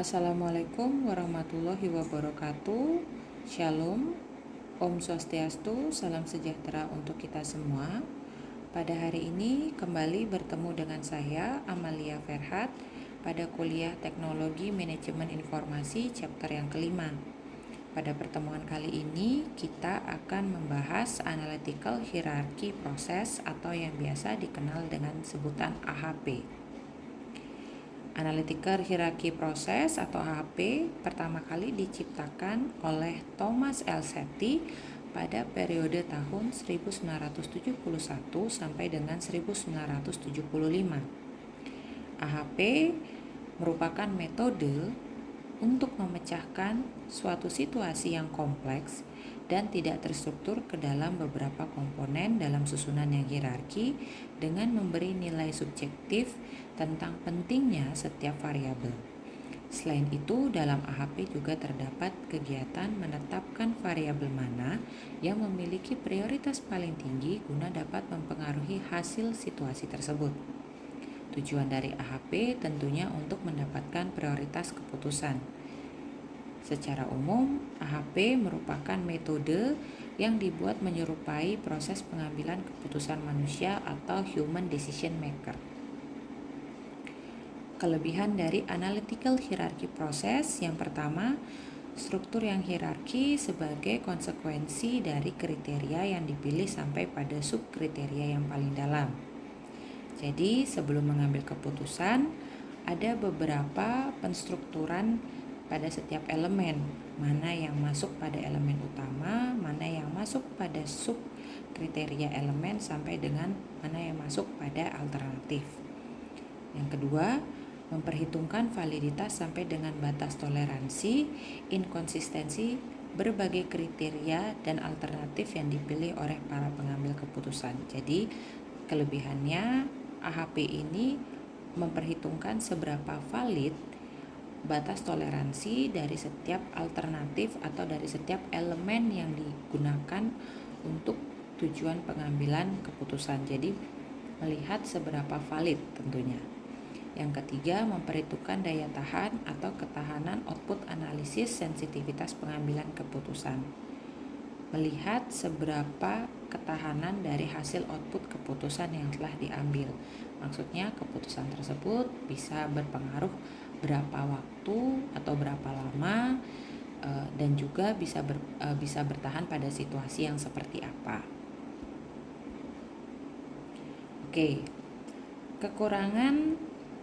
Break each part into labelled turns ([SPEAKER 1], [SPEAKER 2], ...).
[SPEAKER 1] Assalamualaikum warahmatullahi wabarakatuh. Shalom, Om Swastiastu, salam sejahtera untuk kita semua. Pada hari ini kembali bertemu dengan saya, Amalia Ferhat, pada kuliah Teknologi Manajemen Informasi chapter yang kelima. Pada pertemuan kali ini kita akan membahas Analytical Hierarchy Process atau yang biasa dikenal dengan sebutan AHP. Analytical Hierarchy Process atau AHP pertama kali diciptakan oleh Thomas L. Seti pada periode tahun 1971 sampai dengan 1975. AHP merupakan metode untuk memecahkan suatu situasi yang kompleks dan tidak terstruktur ke dalam beberapa komponen dalam susunan yang hierarki dengan memberi nilai subjektif tentang pentingnya setiap variabel. Selain itu, dalam AHP juga terdapat kegiatan menetapkan variabel mana yang memiliki prioritas paling tinggi guna dapat mempengaruhi hasil situasi tersebut. Tujuan dari AHP tentunya untuk mendapatkan prioritas keputusan. Secara umum, AHP merupakan metode yang dibuat menyerupai proses pengambilan keputusan manusia atau human decision maker. Kelebihan dari analytical hierarchy process yang pertama, struktur yang hierarki sebagai konsekuensi dari kriteria yang dipilih sampai pada subkriteria yang paling dalam. Jadi, sebelum mengambil keputusan, ada beberapa penstrukturan pada setiap elemen, mana yang masuk pada elemen utama, mana yang masuk pada sub kriteria elemen, sampai dengan mana yang masuk pada alternatif. Yang kedua, memperhitungkan validitas sampai dengan batas toleransi, inkonsistensi berbagai kriteria dan alternatif yang dipilih oleh para pengambil keputusan. Jadi, kelebihannya AHP ini memperhitungkan seberapa valid batas toleransi dari setiap alternatif atau dari setiap elemen yang digunakan untuk tujuan pengambilan keputusan. Jadi melihat seberapa valid tentunya. Yang ketiga, memperhitungkan daya tahan atau ketahanan output analisis sensitivitas pengambilan keputusan. Melihat seberapa ketahanan dari hasil output keputusan yang telah diambil. Maksudnya keputusan tersebut bisa berpengaruh berapa waktu atau berapa lama dan juga bisa bertahan pada situasi yang seperti apa. Oke. Kekurangan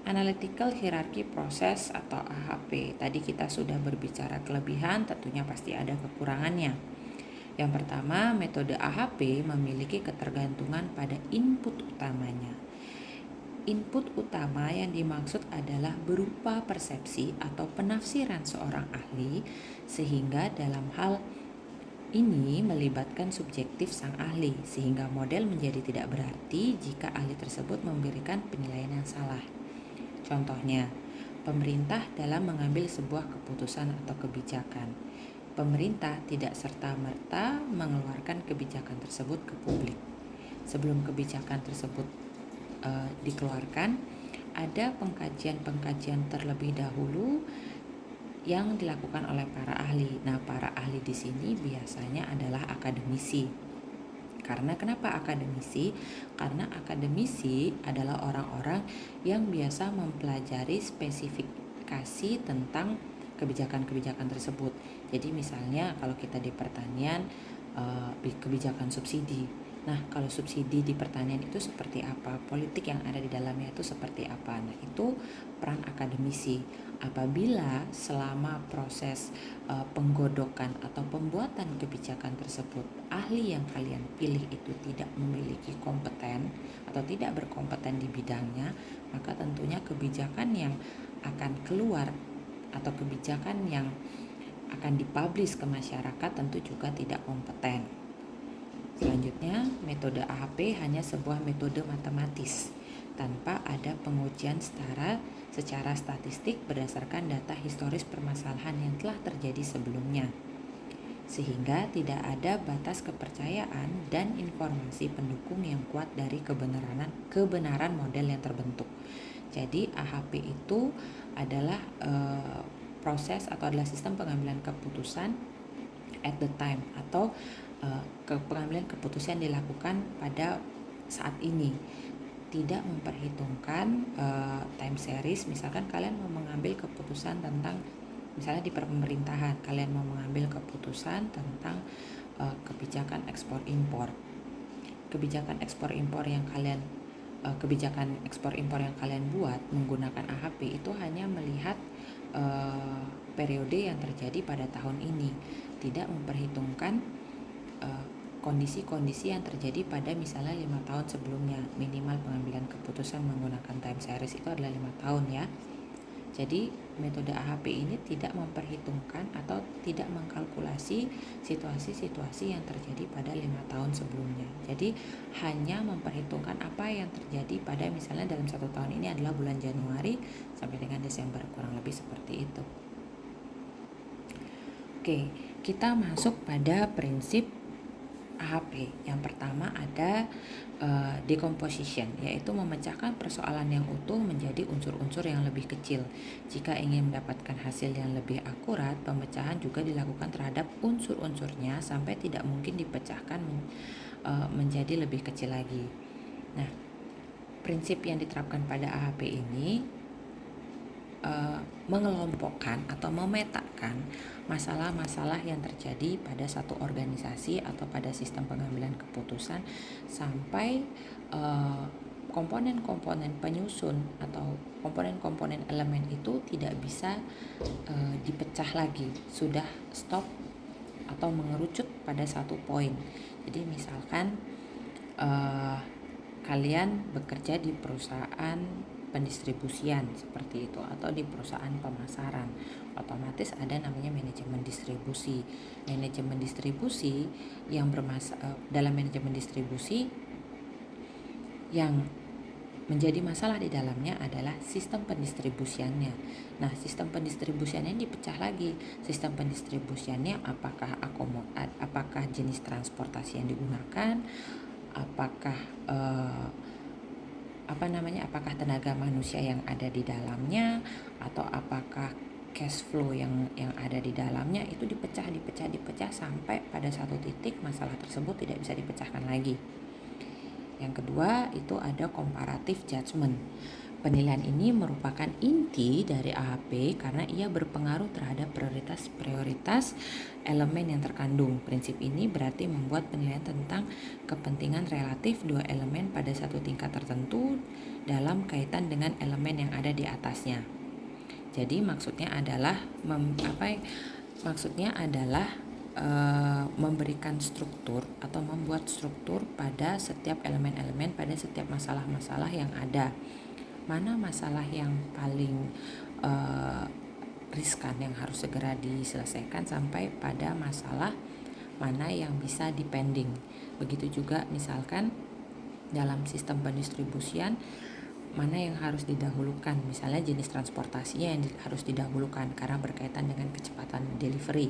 [SPEAKER 1] analytical hierarchy process atau AHP. Tadi kita sudah berbicara kelebihan, tentunya pasti ada kekurangannya. Yang pertama, metode AHP memiliki ketergantungan pada input utamanya. Input utama yang dimaksud adalah berupa persepsi atau penafsiran seorang ahli, sehingga dalam hal ini melibatkan subjektif sang ahli, sehingga model menjadi tidak berarti jika ahli tersebut memberikan penilaian yang salah. Contohnya, pemerintah dalam mengambil sebuah keputusan atau kebijakan. Pemerintah tidak serta-merta mengeluarkan kebijakan tersebut ke publik. Sebelum kebijakan tersebut dikeluarkan, ada pengkajian-pengkajian terlebih dahulu yang dilakukan oleh para ahli. Nah, para ahli di sini biasanya adalah akademisi. Karena kenapa akademisi? Karena akademisi adalah orang-orang yang biasa mempelajari spesifikasi tentang kebijakan-kebijakan tersebut. Jadi misalnya kalau kita di pertanian, kebijakan subsidi. Nah, kalau subsidi di pertanian itu seperti apa? Politik yang ada di dalamnya itu seperti apa? Nah, itu peran akademisi. Apabila selama proses penggodokan atau pembuatan kebijakan tersebut, ahli yang kalian pilih itu tidak memiliki kompeten atau tidak berkompeten di bidangnya, maka tentunya kebijakan yang akan keluar atau kebijakan yang akan dipublish ke masyarakat tentu juga tidak kompeten. Selanjutnya, metode AHP hanya sebuah metode matematis tanpa ada pengujian secara statistik berdasarkan data historis permasalahan yang telah terjadi sebelumnya, sehingga tidak ada batas kepercayaan dan informasi pendukung yang kuat dari kebenaran model yang terbentuk. Jadi AHP itu adalah proses atau adalah sistem pengambilan keputusan at the time, atau pengambilan keputusan dilakukan pada saat ini, tidak memperhitungkan time series. Misalkan kalian mau mengambil keputusan tentang, misalnya di pemerintahan, kalian mau mengambil keputusan tentang kebijakan ekspor impor. Kebijakan ekspor impor yang kalian buat menggunakan AHP itu hanya melihat periode yang terjadi pada tahun ini, tidak memperhitungkan kondisi-kondisi yang terjadi pada misalnya 5 tahun sebelumnya. Minimal pengambilan keputusan menggunakan time series itu adalah 5 tahun ya. Jadi metode AHP ini tidak memperhitungkan atau tidak mengkalkulasi situasi-situasi yang terjadi pada 5 tahun sebelumnya. Jadi hanya memperhitungkan apa yang terjadi pada misalnya dalam 1 tahun ini adalah bulan Januari sampai dengan Desember, kurang lebih seperti itu. Oke, kita masuk pada prinsip AHP. Yang pertama ada decomposition, yaitu memecahkan persoalan yang utuh menjadi unsur-unsur yang lebih kecil. Jika ingin mendapatkan hasil yang lebih akurat, pemecahan juga dilakukan terhadap unsur-unsurnya sampai tidak mungkin dipecahkan menjadi lebih kecil lagi. Nah, prinsip yang diterapkan pada AHP ini mengelompokkan atau memetakan masalah-masalah yang terjadi pada satu organisasi atau pada sistem pengambilan keputusan sampai komponen-komponen penyusun atau komponen-komponen elemen itu tidak bisa dipecah lagi, sudah stop atau mengerucut pada satu poin. Jadi misalkan kalian bekerja di perusahaan pendistribusian seperti itu atau di perusahaan pemasaran, otomatis ada namanya manajemen distribusi. Manajemen distribusi yang dalam manajemen distribusi yang menjadi masalah di dalamnya adalah sistem pendistribusiannya. Nah, sistem pendistribusiannya dipecah lagi. Sistem pendistribusiannya apakah jenis transportasi yang digunakan, apakah apakah tenaga manusia yang ada di dalamnya, atau apakah cash flow yang ada di dalamnya, itu dipecah sampai pada satu titik masalah tersebut tidak bisa dipecahkan lagi. Yang kedua itu ada comparative judgment. Penilaian ini merupakan inti dari AHP karena ia berpengaruh terhadap prioritas elemen yang terkandung. Prinsip ini berarti membuat penilaian tentang kepentingan relatif dua elemen pada satu tingkat tertentu dalam kaitan dengan elemen yang ada di atasnya. Jadi maksudnya adalah memberikan struktur atau membuat struktur pada setiap elemen-elemen, pada setiap masalah-masalah yang ada. Mana masalah yang paling riskan yang harus segera diselesaikan sampai pada masalah mana yang bisa dipending. Begitu juga misalkan dalam sistem pendistribusian mana yang harus didahulukan, misalnya jenis transportasinya yang harus didahulukan karena berkaitan dengan kecepatan delivery.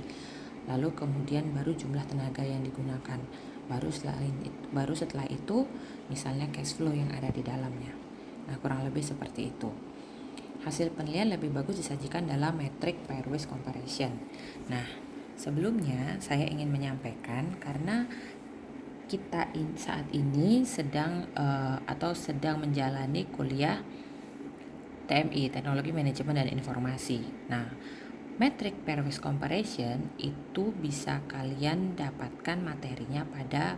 [SPEAKER 1] Lalu kemudian baru jumlah tenaga yang digunakan. Baru setelah itu misalnya cash flow yang ada di dalamnya. Nah, kurang lebih seperti itu. Hasil penilaian lebih bagus disajikan dalam metrik pairwise comparison. Nah, sebelumnya saya ingin menyampaikan karena kita saat ini sedang menjalani kuliah TMI, Teknologi Manajemen dan Informasi. Nah, metrik pairwise comparison itu bisa kalian dapatkan materinya pada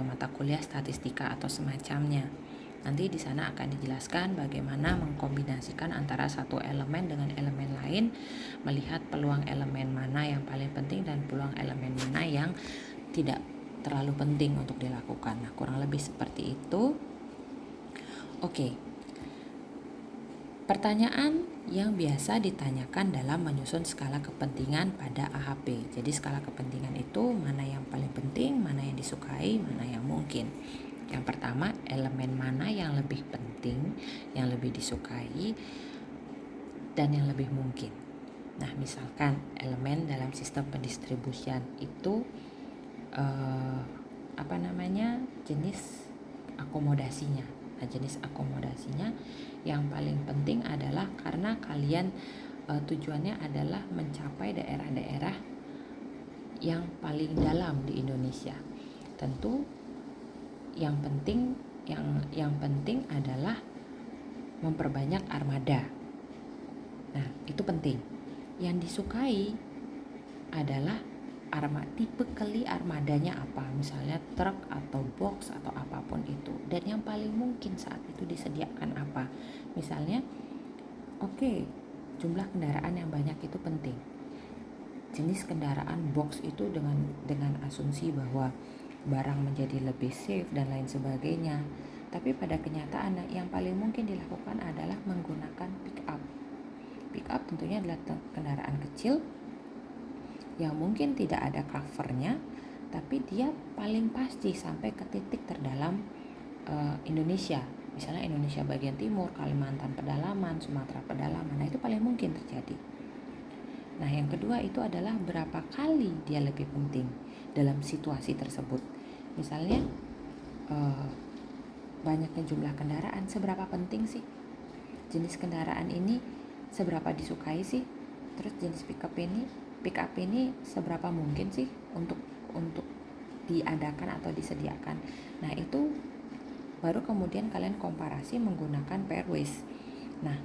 [SPEAKER 1] mata kuliah statistika atau semacamnya. Nanti di sana akan dijelaskan bagaimana mengkombinasikan antara satu elemen dengan elemen lain, melihat peluang elemen mana yang paling penting dan peluang elemen mana yang tidak terlalu penting untuk dilakukan. Nah, kurang lebih seperti itu. Oke. Pertanyaan yang biasa ditanyakan dalam menyusun skala kepentingan pada AHP. Jadi skala kepentingan itu mana yang paling penting, mana yang disukai, mana yang mungkin. Yang pertama, elemen mana yang lebih penting, yang lebih disukai, dan yang lebih mungkin. Nah, misalkan elemen dalam sistem pendistribusian itu jenis akomodasinya. Nah, jenis akomodasinya yang paling penting adalah karena kalian tujuannya adalah mencapai daerah-daerah yang paling dalam di Indonesia. Tentu yang penting adalah memperbanyak armada. Nah, itu penting. Yang disukai adalah tipe keli armadanya apa, misalnya truk atau box atau apapun itu, dan yang paling mungkin saat itu disediakan apa. Misalnya, jumlah kendaraan yang banyak itu penting. Jenis kendaraan box itu dengan asumsi bahwa barang menjadi lebih safe dan lain sebagainya. Tapi pada kenyataan yang paling mungkin dilakukan adalah menggunakan pick up. Pick up tentunya adalah kendaraan kecil yang mungkin tidak ada covernya, tapi dia paling pasti sampai ke titik terdalam Indonesia. Misalnya Indonesia bagian timur, Kalimantan pedalaman, Sumatera pedalaman. Nah, itu paling mungkin terjadi. Nah, yang kedua itu adalah berapa kali dia lebih penting dalam situasi tersebut. Misalnya banyaknya jumlah kendaraan, seberapa penting sih jenis kendaraan ini, seberapa disukai sih? Terus jenis pick up ini seberapa mungkin sih untuk diadakan atau disediakan. Nah, itu baru kemudian kalian komparasi menggunakan pairwise. Nah,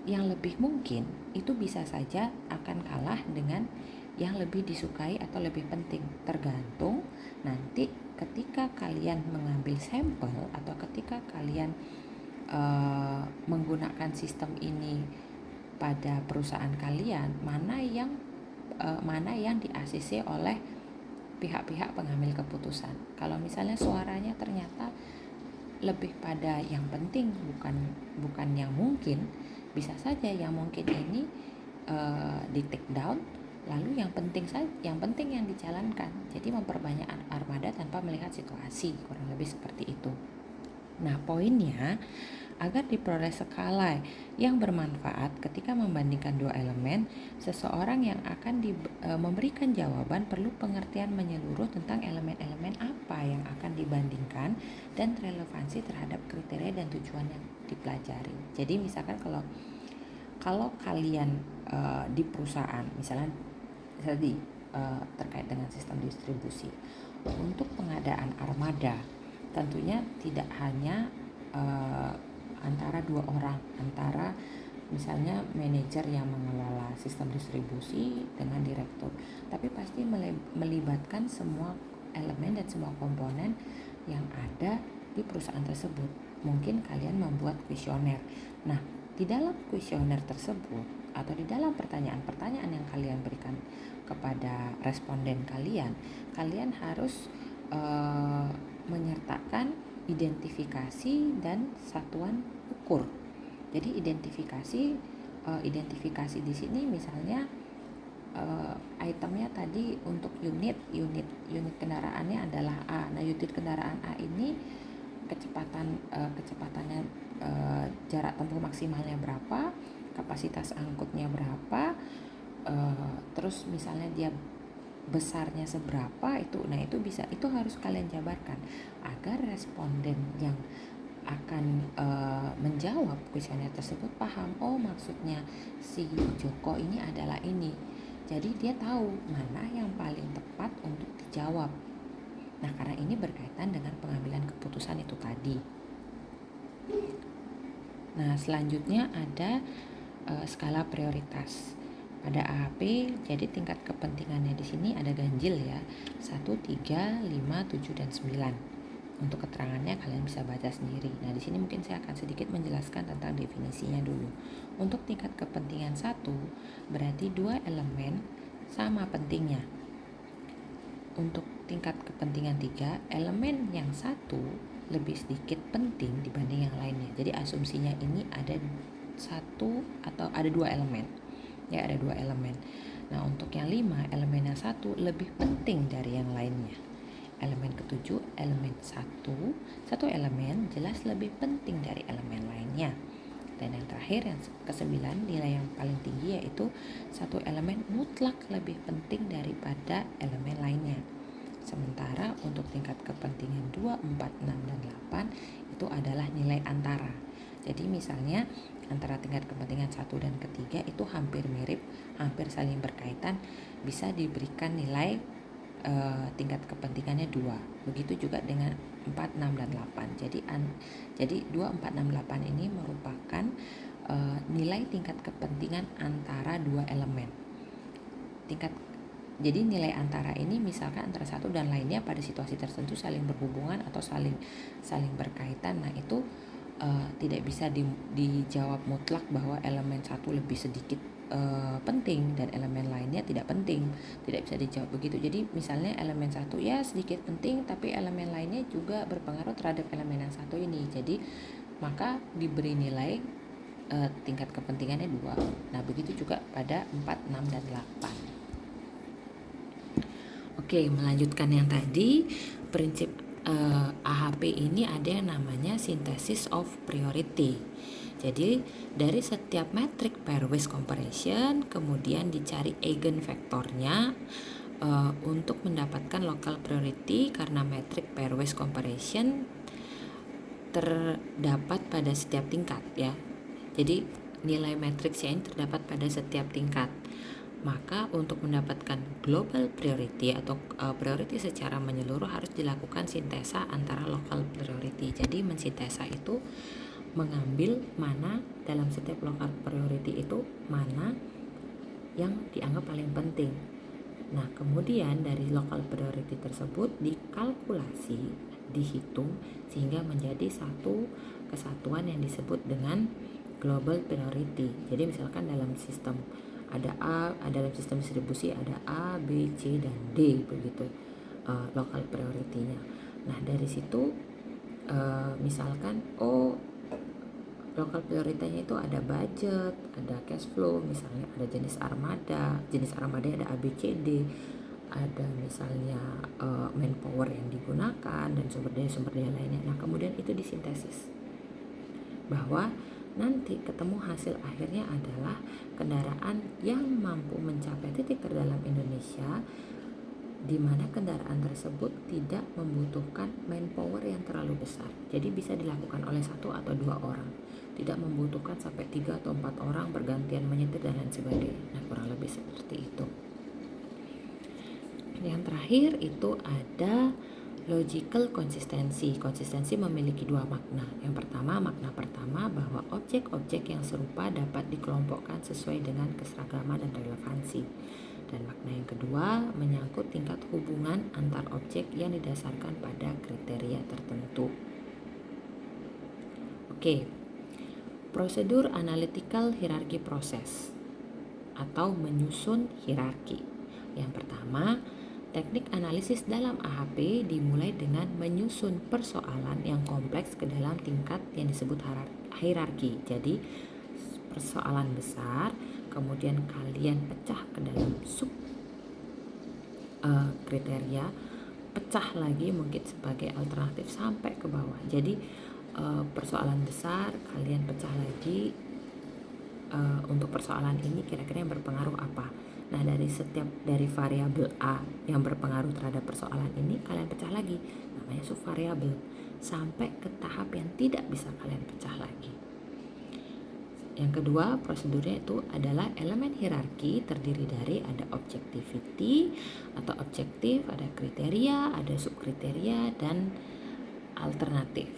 [SPEAKER 1] yang lebih mungkin itu bisa saja akan kalah dengan yang lebih disukai atau lebih penting, tergantung nanti ketika kalian mengambil sampel atau ketika kalian menggunakan sistem ini pada perusahaan kalian, mana yang di-ACC oleh pihak-pihak pengambil keputusan. Kalau misalnya suaranya ternyata lebih pada yang penting bukan yang mungkin, bisa saja yang mungkin ini di take down, lalu yang penting yang dijalankan. Jadi memperbanyak armada tanpa melihat situasi, kurang lebih seperti itu. Nah, poinnya agar diperoleh skala yang bermanfaat ketika membandingkan dua elemen, seseorang yang akan memberikan jawaban perlu pengertian menyeluruh tentang elemen-elemen apa yang akan dibandingkan dan relevansi terhadap kriteria dan tujuan yang dipelajari. Jadi misalkan kalau kalian di perusahaan, misalnya terkait dengan sistem distribusi, untuk pengadaan armada tentunya tidak hanya antara dua orang, antara misalnya manajer yang mengelola sistem distribusi dengan direktur, tapi pasti melibatkan semua elemen dan semua komponen yang ada di perusahaan tersebut. Mungkin kalian membuat kuesioner. Nah, di dalam kuesioner tersebut atau di dalam pertanyaan-pertanyaan yang kalian berikan kepada responden kalian harus menyertakan identifikasi dan satuan ukur. Jadi identifikasi di sini misalnya itemnya tadi untuk unit kendaraannya adalah A. Nah, unit kendaraan A ini kecepatannya jarak tempuh maksimalnya berapa, kapasitas angkutnya berapa, terus misalnya dia besarnya seberapa itu. Nah, itu harus kalian jabarkan agar responden yang akan menjawab kuesioner tersebut paham, maksudnya si Joko ini adalah ini. Jadi dia tahu mana yang paling tepat untuk dijawab. Nah, karena ini berkaitan dengan pengambilan keputusan itu tadi. Nah, selanjutnya ada skala prioritas. Pada AHP, jadi tingkat kepentingannya di sini ada ganjil ya, 1, 3, 5, 7, dan 9. Untuk keterangannya kalian bisa baca sendiri. Nah, di sini mungkin saya akan sedikit menjelaskan tentang definisinya dulu. Untuk tingkat kepentingan 1, berarti dua elemen sama pentingnya. Untuk tingkat kepentingan 3, elemen yang satu lebih sedikit penting dibanding yang lainnya. Jadi asumsinya ini ada satu atau ada dua elemen. Ya, ada dua elemen. Nah, untuk yang 5, elemen yang 1 lebih penting dari yang lainnya. Elemen ke-7, elemen 1 elemen jelas lebih penting dari elemen lainnya. Dan yang terakhir, yang ke-9, nilai yang paling tinggi yaitu satu elemen mutlak lebih penting daripada elemen lainnya. Sementara untuk tingkat kepentingan 2, 4, 6, dan 8 itu adalah nilai antara. Jadi misalnya antara tingkat kepentingan 1 dan ketiga itu hampir mirip, hampir saling berkaitan, bisa diberikan nilai tingkat kepentingannya 2. Begitu juga dengan 4, 6, dan 8. Jadi 2, 4, 6, 8 ini merupakan nilai tingkat kepentingan antara dua elemen. Jadi nilai antara ini misalkan antara satu dan lainnya pada situasi tertentu saling berhubungan atau saling berkaitan. Nah itu tidak bisa dijawab mutlak bahwa elemen satu lebih sedikit penting dan elemen lainnya tidak penting. Tidak bisa dijawab begitu. Jadi misalnya elemen satu ya sedikit penting, tapi elemen lainnya juga berpengaruh terhadap elemen yang satu ini. Jadi maka diberi nilai tingkat kepentingannya 2. Nah begitu juga pada 4, 6, dan 8. Oke, melanjutkan yang tadi, prinsip AHP ini ada yang namanya synthesis of priority. Jadi dari setiap metrik pairwise comparison kemudian dicari eigenvektornya untuk mendapatkan local priority karena metrik pairwise comparison terdapat pada setiap tingkat ya. Jadi nilai matriksnya ini terdapat pada setiap tingkat. Maka untuk mendapatkan global priority atau priority secara menyeluruh harus dilakukan sintesa antara local priority. Jadi mensintesa itu mengambil mana dalam setiap local priority itu mana yang dianggap paling penting. Nah kemudian dari local priority tersebut dikalkulasi, dihitung sehingga menjadi satu kesatuan yang disebut dengan global priority. Jadi misalkan dalam sistem ada dalam sistem distribusi ada A, B, C, dan D begitu local priority-nya. Nah dari situ misalkan local priority-nya itu ada budget, ada cash flow, misalnya ada jenis armada ada A, B, C, D, ada misalnya manpower yang digunakan dan sumber daya lainnya. Nah kemudian itu disintesis bahwa nanti ketemu hasil akhirnya adalah kendaraan yang mampu mencapai titik terdalam Indonesia, di mana kendaraan tersebut tidak membutuhkan manpower yang terlalu besar. Jadi bisa dilakukan oleh 1 atau 2 orang, tidak membutuhkan sampai 3 atau 4 orang bergantian menyetir dan lain sebagainya. Nah kurang lebih seperti itu. Yang terakhir itu ada logical consistency. Konsistensi memiliki 2 makna. Yang pertama, makna pertama bahwa objek-objek yang serupa dapat dikelompokkan sesuai dengan keseragaman dan relevansi. Dan makna yang kedua menyangkut tingkat hubungan antar objek yang didasarkan pada kriteria tertentu. Oke. Prosedur analytical hierarchy process atau menyusun hierarki. Yang pertama, teknik analisis dalam AHP dimulai dengan menyusun persoalan yang kompleks ke dalam tingkat yang disebut hierarki. Jadi persoalan besar, kemudian kalian pecah ke dalam sub kriteria, pecah lagi mungkin sebagai alternatif sampai ke bawah. Jadi persoalan besar kalian pecah lagi, untuk persoalan ini kira-kira yang berpengaruh apa. Nah dari variabel A yang berpengaruh terhadap persoalan ini kalian pecah lagi, namanya subvariabel, sampai ke tahap yang tidak bisa kalian pecah lagi. Yang kedua prosedurnya itu adalah elemen hierarki terdiri dari ada objectivity atau objektif, ada kriteria, ada subkriteria, dan alternatif.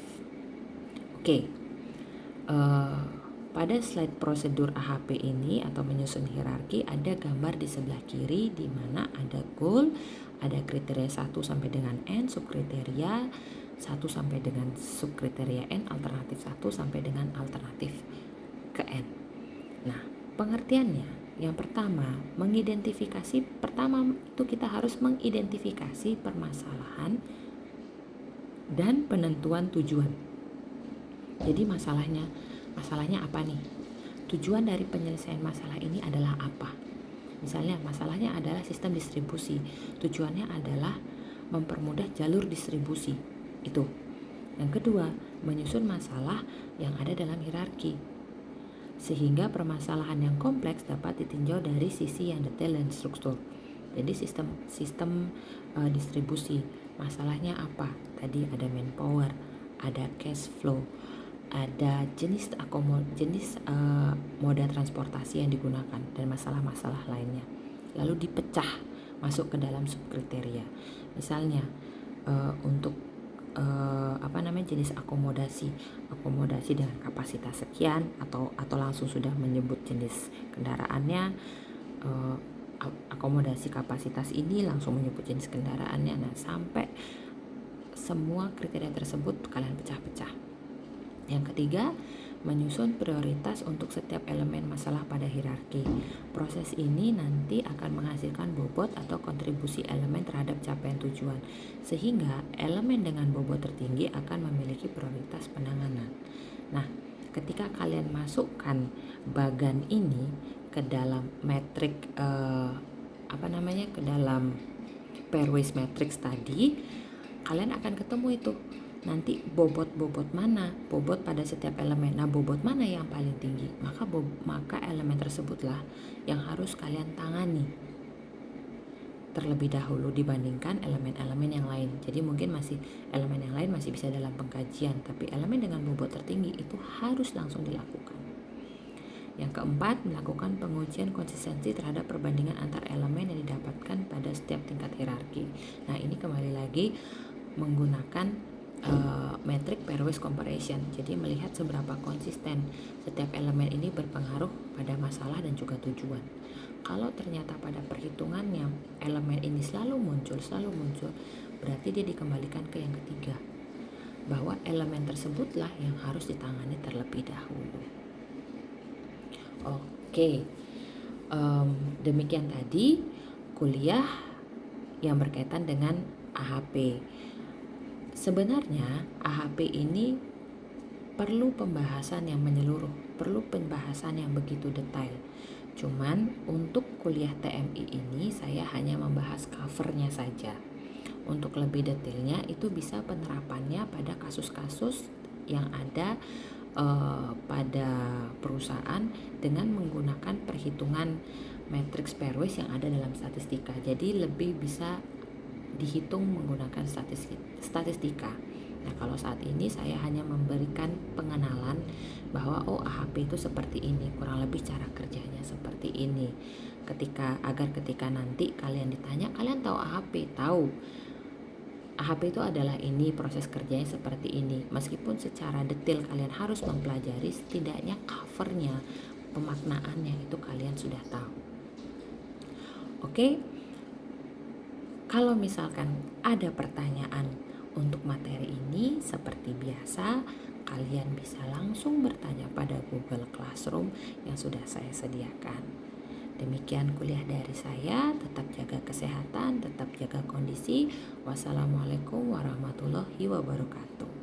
[SPEAKER 1] Oke. Pada slide prosedur AHP ini atau menyusun hierarki ada gambar di sebelah kiri di mana ada goal, ada kriteria 1 sampai dengan N, subkriteria 1 sampai dengan subkriteria N, alternatif 1 sampai dengan alternatif ke N. Nah, pengertiannya yang pertama, pertama itu kita harus mengidentifikasi permasalahan dan penentuan tujuan. Jadi masalahnya apa nih? Tujuan dari penyelesaian masalah ini adalah apa? Misalnya masalahnya adalah sistem distribusi. Tujuannya adalah mempermudah jalur distribusi. Itu. Yang kedua, menyusun masalah yang ada dalam hierarki. Sehingga permasalahan yang kompleks dapat ditinjau dari sisi yang detail dan struktur. Jadi sistem distribusi. Masalahnya apa? Tadi ada manpower, ada cash flow, ada jenis moda transportasi yang digunakan dan masalah-masalah lainnya. Lalu dipecah masuk ke dalam subkriteria. Misalnya untuk jenis akomodasi dengan kapasitas sekian atau langsung sudah menyebut jenis kendaraannya, akomodasi kapasitas ini langsung menyebut jenis kendaraannya. Nah, sampai semua kriteria tersebut kalian pecah-pecah. Yang ketiga, menyusun prioritas untuk setiap elemen masalah pada hierarki. Proses ini nanti akan menghasilkan bobot atau kontribusi elemen terhadap capaian tujuan, sehingga elemen dengan bobot tertinggi akan memiliki prioritas penanganan. Nah, ketika kalian masukkan bagan ini ke dalam metrik ke dalam pairwise matrix tadi, kalian akan ketemu itu nanti bobot mana, bobot pada setiap elemen. Nah, bobot mana yang paling tinggi, maka elemen tersebutlah yang harus kalian tangani terlebih dahulu dibandingkan elemen-elemen yang lain. Jadi mungkin elemen yang lain masih bisa dalam pengkajian, tapi elemen dengan bobot tertinggi itu harus langsung dilakukan. Yang keempat, melakukan pengujian konsistensi terhadap perbandingan antar elemen yang didapatkan pada setiap tingkat hierarki. Nah, ini kembali lagi menggunakan metric pairwise comparison. Jadi melihat seberapa konsisten setiap elemen ini berpengaruh pada masalah dan juga tujuan. Kalau ternyata pada perhitungannya elemen ini selalu muncul, berarti dia dikembalikan ke yang ketiga, bahwa elemen tersebutlah yang harus ditangani terlebih dahulu. Oke, demikian tadi kuliah yang berkaitan dengan AHP. Sebenarnya AHP ini perlu pembahasan yang menyeluruh, perlu pembahasan yang begitu detail. Cuman untuk kuliah TMI ini saya hanya membahas covernya saja. Untuk lebih detailnya itu bisa penerapannya pada kasus-kasus yang ada pada perusahaan dengan menggunakan perhitungan matriks pairwise yang ada dalam statistika. Jadi lebih bisa dihitung menggunakan statistika. Nah, kalau saat ini saya hanya memberikan pengenalan bahwa AHP itu seperti ini, kurang lebih cara kerjanya seperti ini. Agar ketika nanti kalian ditanya, kalian tahu AHP, tahu AHP itu adalah ini, proses kerjanya seperti ini. Meskipun secara detail kalian harus mempelajari, setidaknya covernya, pemaknaannya itu kalian sudah tahu. Oke. Kalau misalkan ada pertanyaan untuk materi ini, seperti biasa, kalian bisa langsung bertanya pada Google Classroom yang sudah saya sediakan. Demikian kuliah dari saya, tetap jaga kesehatan, tetap jaga kondisi. Wassalamualaikum warahmatullahi wabarakatuh.